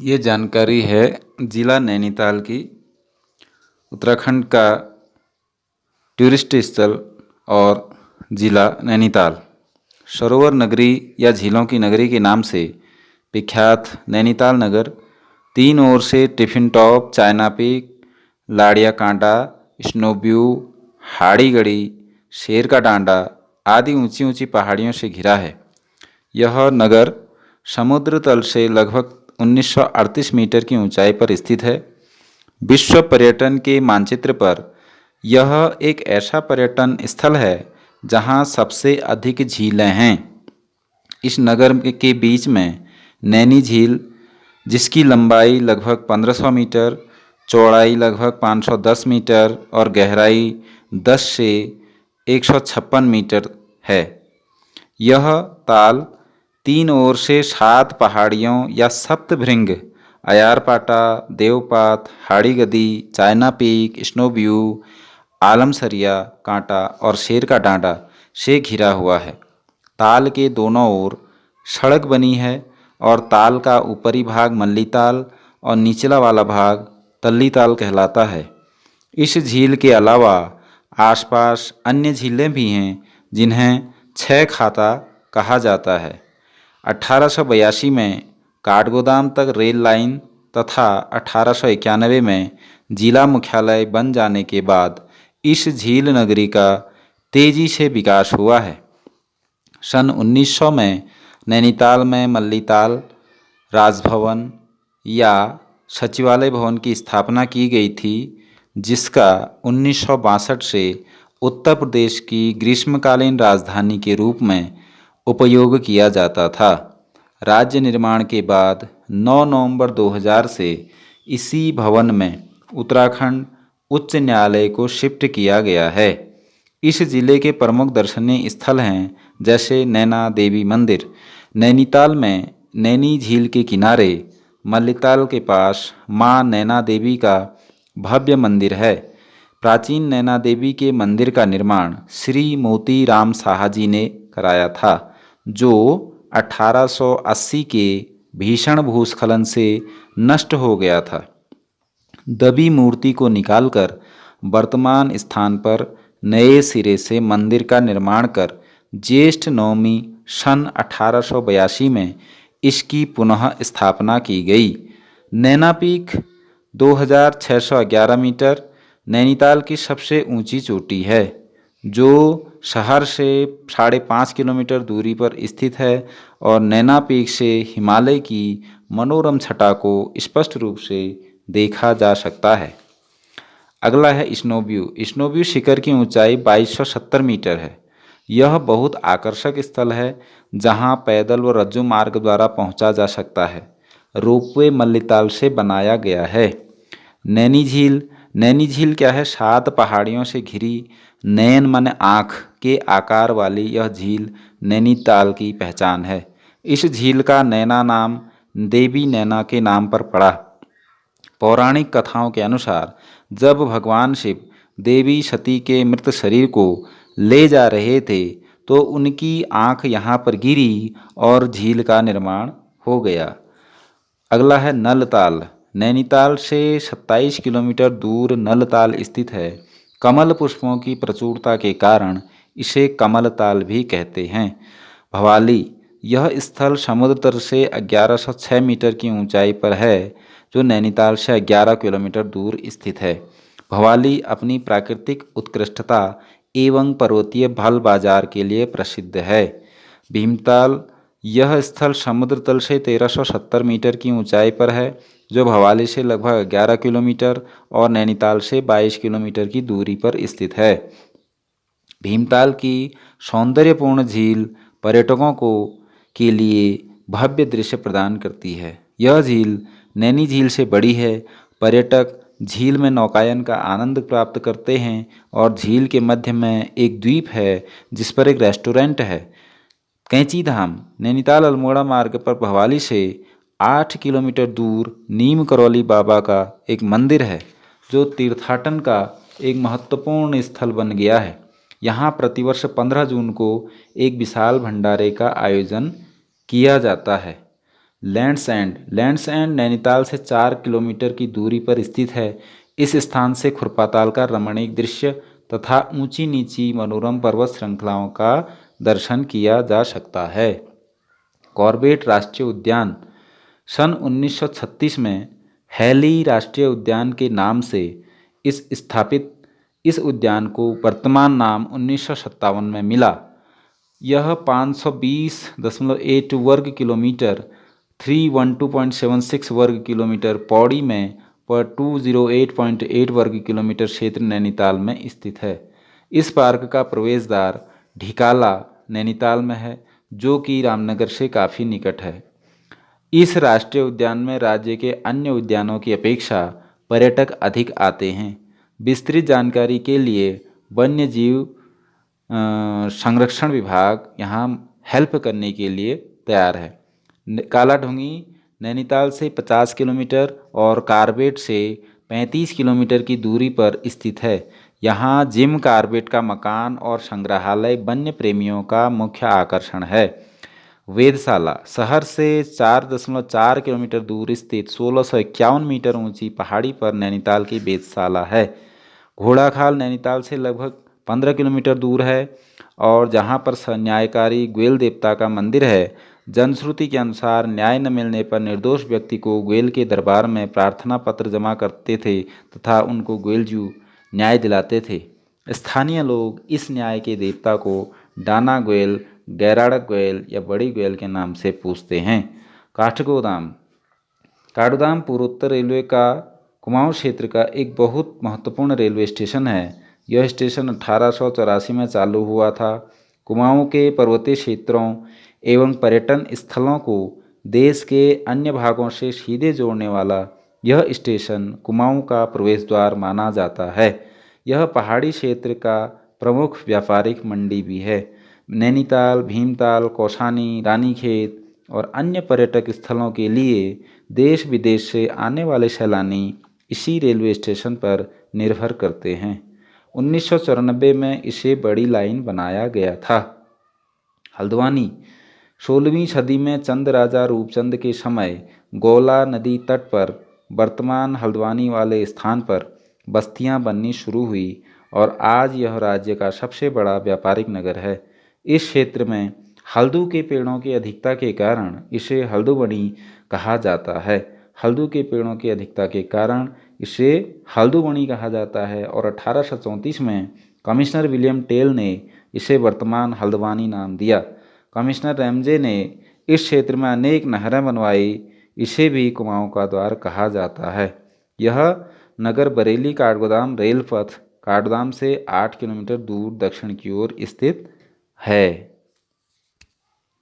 ये जानकारी है ज़िला नैनीताल की, उत्तराखंड का टूरिस्ट स्थल और ज़िला नैनीताल सरोवर नगरी या झीलों की नगरी के नाम से विख्यात नैनीताल नगर तीन ओर से टिफिन टॉप, चाइना पीक, लाड़िया कांटा, स्नोव्यू, हाड़ीगढ़ी, शेर का डांडा आदि ऊंची ऊंची पहाड़ियों से घिरा है। यह नगर समुद्र तल से लगभग 1938 मीटर की ऊंचाई पर स्थित है। विश्व पर्यटन के मानचित्र पर यह एक ऐसा पर्यटन स्थल है जहां सबसे अधिक झीलें हैं। इस नगर के बीच में नैनी झील, जिसकी लंबाई लगभग 1500 मीटर, चौड़ाई लगभग 510 मीटर और गहराई 10 से 156 मीटर है। यह ताल तीन ओर से 7 पहाड़ियों या सप्तभृंग अयारपाटा, देवपात, हाड़ीगदी, चाइना पीक, स्नोव्यू, आलमसरिया कांटा और शेर का डांडा से घिरा हुआ है। ताल के दोनों ओर सड़क बनी है और ताल का ऊपरी भाग मल्ली ताल और निचला वाला भाग तल्ली ताल कहलाता है। इस झील के अलावा आसपास अन्य झीलें भी हैं जिन्हें छह खाता कहा जाता है। 1882 में काठगोदाम तक रेल लाइन तथा 1891 में जिला मुख्यालय बन जाने के बाद इस झील नगरी का तेजी से विकास हुआ है। सन 1900 में नैनीताल में मल्लीताल राजभवन या सचिवालय भवन की स्थापना की गई थी, जिसका 1962 से उत्तर प्रदेश की ग्रीष्मकालीन राजधानी के रूप में उपयोग किया जाता था। राज्य निर्माण के बाद 9 नवंबर 2000 से इसी भवन में उत्तराखंड उच्च न्यायालय को शिफ्ट किया गया है। इस जिले के प्रमुख दर्शनीय स्थल हैं जैसे नैना देवी मंदिर, नैनीताल में नैनी झील के किनारे मल्लीताल के पास मां नैना देवी का भव्य मंदिर है। प्राचीन नैना देवी के मंदिर का निर्माण श्री मोती राम शाह जी ने कराया था, जो 1880 के भीषण भूस्खलन से नष्ट हो गया था। दबी मूर्ति को निकालकर वर्तमान स्थान पर नए सिरे से मंदिर का निर्माण कर ज्येष्ठ नवमी सन 1882 में इसकी पुनः स्थापना की गई। नैना पीक 2611 मीटर नैनीताल की सबसे ऊंची चोटी है, जो शहर से 5.5 किलोमीटर दूरी पर स्थित है और नैना पीक से हिमालय की मनोरम छटा को स्पष्ट रूप से देखा जा सकता है। अगला है स्नोव्यू। स्नोव्यू शिखर की ऊंचाई 2270 मीटर है। यह बहुत आकर्षक स्थल है जहां पैदल व रज्जू मार्ग द्वारा पहुंचा जा सकता है। रोपवे मल्लीताल से बनाया गया है। नैनी झील क्या है? 7 पहाड़ियों से घिरी नैन माने आँख के आकार वाली यह झील नैनीताल की पहचान है। इस झील का नैना नाम देवी नैना के नाम पर पड़ा। पौराणिक कथाओं के अनुसार जब भगवान शिव देवी सती के मृत शरीर को ले जा रहे थे तो उनकी आँख यहाँ पर गिरी और झील का निर्माण हो गया। अगला है नलताल। नैनीताल से 27 किलोमीटर दूर नलताल स्थित है। कमल पुष्पों की प्रचुरता के कारण इसे कमलताल भी कहते हैं। भवाली। यह स्थल समुद्र तल से 1106 मीटर की ऊंचाई पर है, जो नैनीताल से 11 किलोमीटर दूर स्थित है। भवाली अपनी प्राकृतिक उत्कृष्टता एवं पर्वतीय फल बाजार के लिए प्रसिद्ध है। भीमताल। यह स्थल समुद्र तल से 1370 मीटर की ऊंचाई पर है, जो भवाली से लगभग 11 किलोमीटर और नैनीताल से 22 किलोमीटर की दूरी पर स्थित है। भीमताल की सौंदर्यपूर्ण झील पर्यटकों के लिए भव्य दृश्य प्रदान करती है। यह झील नैनी झील से बड़ी है। पर्यटक झील में नौकायन का आनंद प्राप्त करते हैं और झील के मध्य में एक द्वीप है जिस पर एक रेस्टोरेंट है। कैंची धाम। नैनीताल अल्मोड़ा मार्ग पर भवाली से 8 किलोमीटर दूर नीम करौली बाबा का एक मंदिर है, जो तीर्थाटन का एक महत्वपूर्ण स्थल बन गया है। यहाँ प्रतिवर्ष 15 जून को एक विशाल भंडारे का आयोजन किया जाता है। लैंड्स एंड नैनीताल से 4 किलोमीटर की दूरी पर स्थित है। इस स्थान से खुरपाताल का रमणीक दृश्य तथा ऊंची नीची मनोरम पर्वत श्रृंखलाओं का दर्शन किया जा सकता है। कॉर्बेट राष्ट्रीय उद्यान सन 1936 में हैली राष्ट्रीय उद्यान के नाम से इस उद्यान को वर्तमान नाम 1957 में मिला। यह 520.82 वर्ग किलोमीटर 312.76 वर्ग किलोमीटर पौड़ी में पर 208.8 वर्ग किलोमीटर क्षेत्र नैनीताल में स्थित है। इस पार्क का प्रवेश द्वार ढिकाला नैनीताल में है, जो कि रामनगर से काफ़ी निकट है। इस राष्ट्रीय उद्यान में राज्य के अन्य उद्यानों की अपेक्षा पर्यटक अधिक आते हैं। विस्तृत जानकारी के लिए वन्य जीव संरक्षण विभाग यहाँ हेल्प करने के लिए तैयार है। कालाढूंगी नैनीताल से 50 किलोमीटर और कार्बेट से 35 किलोमीटर की दूरी पर स्थित है। यहाँ जिम कार्बेट का मकान और संग्रहालय वन्य प्रेमियों का मुख्य आकर्षण है। वेधशाला शहर से 4.4 किलोमीटर दूर स्थित 1651 मीटर ऊंची पहाड़ी पर नैनीताल की वेधशाला है। घोड़ाखाल नैनीताल से लगभग 15 किलोमीटर दूर है और जहाँ पर न्यायकारी ग्वेल देवता का मंदिर है। जनश्रुति के अनुसार न्याय न मिलने पर निर्दोष व्यक्ति को ग्वेल के दरबार में प्रार्थना पत्र जमा करते थे तथा उनको ग्वेलजू न्याय दिलाते थे। स्थानीय लोग इस न्याय के देवता को डाना ग्वेल, गैराड़क ग्वेल या बड़ी ग्वेल के नाम से पूजते हैं। काठगोदाम पूर्वोत्तर रेलवे का कुमाऊं क्षेत्र का एक बहुत महत्वपूर्ण रेलवे स्टेशन है। यह स्टेशन 1884 में चालू हुआ था। कुमाऊं के पर्वतीय क्षेत्रों एवं पर्यटन स्थलों को देश के अन्य भागों से सीधे जोड़ने वाला यह स्टेशन कुमाऊं का प्रवेश द्वार माना जाता है। यह पहाड़ी क्षेत्र का प्रमुख व्यापारिक मंडी भी है। नैनीताल, भीमताल, कौसानी, रानीखेत और अन्य पर्यटक स्थलों के लिए देश विदेश से आने वाले सैलानी इसी रेलवे स्टेशन पर निर्भर करते हैं। 1994 में इसे बड़ी लाइन बनाया गया था। हल्द्वानी 16वीं सदी में चंद राजा रूपचंद के समय गौला नदी तट पर वर्तमान हल्द्वानी वाले स्थान पर बस्तियां बननी शुरू हुई और आज यह राज्य का सबसे बड़ा व्यापारिक नगर है। इस क्षेत्र में हल्दू के पेड़ों की अधिकता के कारण इसे हल्दूबनी कहा जाता है। हल्दू के पेड़ों की अधिकता के कारण इसे हल्दूबनी कहा जाता है और 1834 में कमिश्नर विलियम टेल ने इसे वर्तमान हल्द्वानी नाम दिया। कमिश्नर रैमजे ने इस क्षेत्र में अनेक नहरें बनवाई। इसे भी कुमाऊं का द्वार कहा जाता है। यह नगर बरेली काठगोदाम रेल पथ काठगोदाम से 8 किलोमीटर दूर दक्षिण की ओर स्थित है।